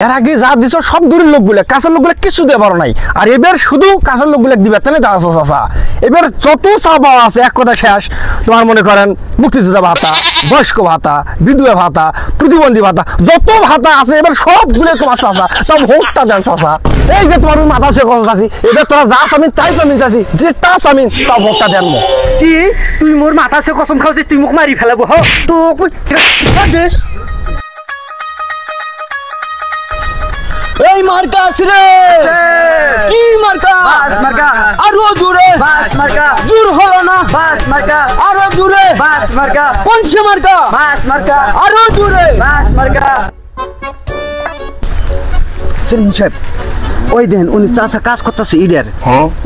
এর আগে যা দিছ সব দূরের লোকগুলো, কাছের লোকগুলো কিছু দিয়ে পারো নাই। আর এবার শুধু কাছের লোকগুলো দিবে, তাহলে দাঁড়াছো চাচা। এবার যত চা পাওয়া আছে এক কথা শেষ। তোমার মনে করেন মুক্তিযোদ্ধা ভাতা, বয়স্ক ভাতা, বিধবা ভাতা, প্রতিবন্ধী ভাতা, যত ভাতা আছে এবার সবগুলো তোমার চাচা। তাও ভোটটা দেন চাচা। এই যে তোমার মাথা সে কথা চাচি, এবার তোরা যা চামিন তাই চামিন চাচি, যেটা চামিন তাও ভোটটা দেন। কি তুই মোর মাথা সে কসম খাওয়াছিস, তুই মুখ মারি ফেলাবো হ তো এই মার্কা আসলে কি মার্কা? বাস মার্কা। আরো দূরে বাস মার্কা। দূর হলো না। বাস মার্কা। আরো দূরে বাস মার্কা। পঞ্চে মার্কা। বাস মার্কা। আরো দূরে বাস মার্কা। সেলিম সাহেব, ওই দেন উনি চাষা কাজ করতেছে ইডের।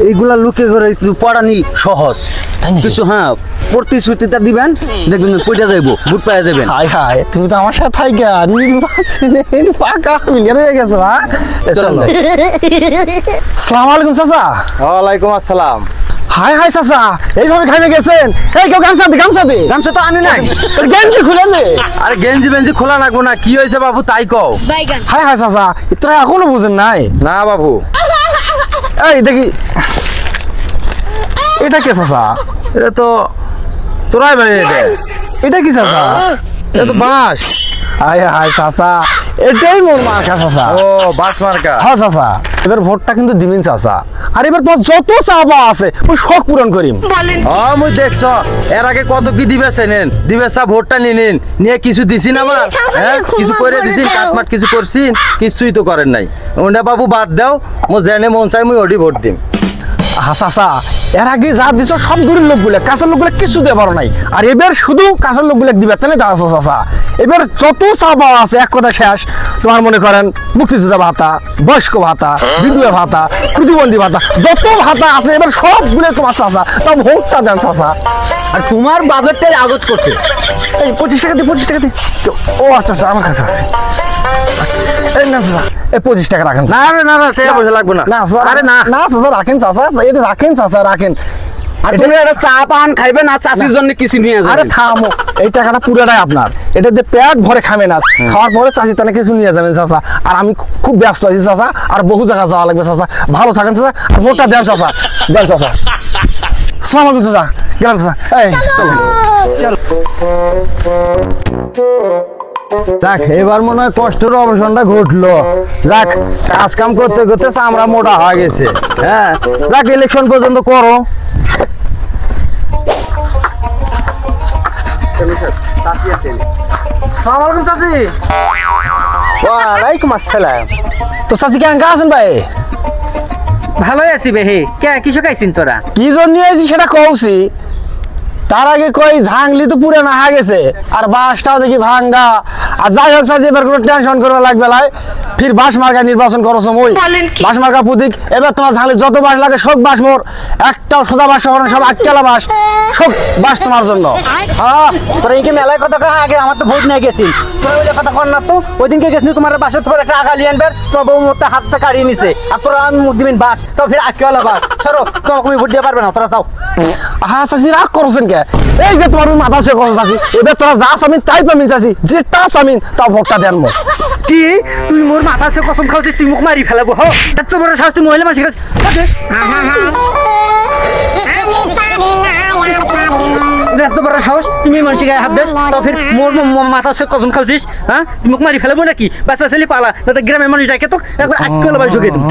এইগুলা লোকে করে পড়ানি সহজ কিছু। হ্যাঁ, প্রতিশ্রুতিটা দিবেন, দেখবেন পয়টা যাইব, বুট পাওয়া যাবেন। হাই হাই, তুমি তো আমার সাথে থাইকা নির্বাচনে পাকা মিলিয়ে হয়ে গেছো। হ্যাঁ চলো। আসসালামু আলাইকুম চাচা। ওয়ালাইকুম আসসালাম। হাই হাই চাচা, এইভাবে খাইতে গেছেন? এই কেউ গামছা দে, গামছা দে। গামছা তো আনে নাই। গেঞ্জি খুলে দে। আরে গেঞ্জি বেঞ্জি খোলা রাখবো না, কি হয়েছে বাবু তাই কও। হাই হাই চাচা, তোরা এখনো বুঝেন নাই? না বাবু, এই দেখি এটা কে চাচা? এটা তো তোরাই ভাই। এটা কি চাচা? এটা তো বাঁশ। হাই হাই চাচা, এটাই মোর মার্কা চাচা। ও বাঁশ মার্কা। হ্যাঁ চাচা, এবার ভোটটা কিন্তু দিবেন চাচা। আর এবার তোমার যত চাওয়া আছে ওই শখ পূরণ করিম। মুই দেখছ এর আগে কত কি দিবেছে নেন, দিবেছা ভোটটা নিন নিয়ে কিছু দিছি না আমার। হ্যাঁ কিছু করে দিছি, কাটমাট কিছু করছি, কিছুই তো করেন নাই। ওটা বাবু বাদ দাও, মো জেনে মন চাই মুই ওডি ভোট দিম। চাচা, এর আগে যা দিছ সব দূরের লোকগুলো, কাছের লোকগুলো কিছু দিয়ে পারো নাই। আর এবার শুধু কাছের লোকগুলো দিবে, তাহলে দাঁড়াছো চাচা। এবার যত চা পাওয়া আছে এক কথা শেষ। তোমার মনে করেন মুক্তিযোদ্ধা ভাতা, বয়স্ক ভাতা, বিধবা ভাতা, প্রতিবন্ধী ভাতা, যত ভাতা আছে এবার সবগুলো তোমার চাচা। তাও ভোটটা দেন চাচা। আর তোমার বাজেটটাই আগত করছে। এই 25 টাকা দি, 25 টাকা দি। ও আচ্ছা আচ্ছা, আমার কাছে আছে। এই না চাচা, এই 25 টাকা রাখেন। না না না, টাকা পয়সা লাগবে না। না স্যার, আরে না না চাচা রাখেন চাচা, এটা রাখেন চাচা, রাখেন। আর তুমি একটা চা পান খাইবেন, আর চাষির জন্য কিছু নিয়ে আরে যাবেন। থামো, এই টাকাটা পুরোটাই আপনার। এটা দিয়ে পেট ভরে খাবেন আজ, খাওয়ার পরে চাচি তাহলে কিছু নিয়ে যাবেন চাচা। আর আমি খুব ব্যস্ত আছি চাচা, আর বহু জায়গা যাওয়া লাগবে চাচা। ভালো থাকেন চাচা, আর ভোটটা দেন চাচা, দেন চাচা। সালাম আলাইকুম চাচা, গেলাম চাচা। এই চলো। যাক, এবার মনে হয় কষ্টের অবসানটা ঘটলো। যাক, কাজ কাম করতে করতে চামড়া মোটা হয়ে গেছে। হ্যাঁ যাক, ইলেকশন পর্যন্ত করো। সালাম আলাইকুম চাচি। ওয়ালাইকুম আসসালাম। তো চাচি কেমন আছেন ভাই? ভালোই আছি বেহে। কে কিসে খাইছিন তোরা? কি জন্য আইছি সেটা কওছি। তার আগে কই ঝাংলি তো পুরে না গেছে, আর বাসটাও দেখি ভাঙ্গা। আর যাই হোক চাচি, এবার কোনো টেনশন করা লাগবে না। ফির বাস মার্কা নির্বাচন করছো মই, বাস মার্কা প্রতীক। এবার তোমার ঝাংলি যত বাস লাগে সব বাস মোর, একটাও সোজা বাস হবে না, সব আটকেলা বাস, সব বাস তোমার জন্য। হ্যাঁ, তোরা এই মেলায় কথা কয় আগে আমার তো ভোট নিয়ে গেছিস। তোরা ওই কথা কর না তো। ওই দিনকে গেছিস তোমার বাসে, তোমার একটা আগালি আনবে, তোমার বউ মোটটা হাতটা কাড়িয়ে নিছে। আর তোরা মুখ দিবেন বাস, তো ফির আটকেলা বাস। সরো, তোমাকে ভোট দিয়ে পারবে না, তোরা যাও। হ্যাঁ চাচি, রাগ করছেন কে? এই যে তোমার মাথা সে কথা চাচি, এবার তোরা যা চামিন তাই পামিন চাচি, যেটা চামিন তাও ভোটটা দেন মো। কি তুই মোর মাথা সে কসম খাওয়াছিস, তুই মুখ মারি ফেলাবো হ এত বড় শাস্তি মহিলা মানুষের কাছে। এত বড় সাহস, তুমি মানুষের গায়ে হাত দেশ, তো ফির মোর মাথা সে কসম খাওয়াছিস। হ্যাঁ তুই মুখ মারি ফেলাবো নাকি? বাচ্চা ছেলে পালা, গ্রামের মানুষ ডাকে তো একবার আক্কেল বাস ঢুকে দিন।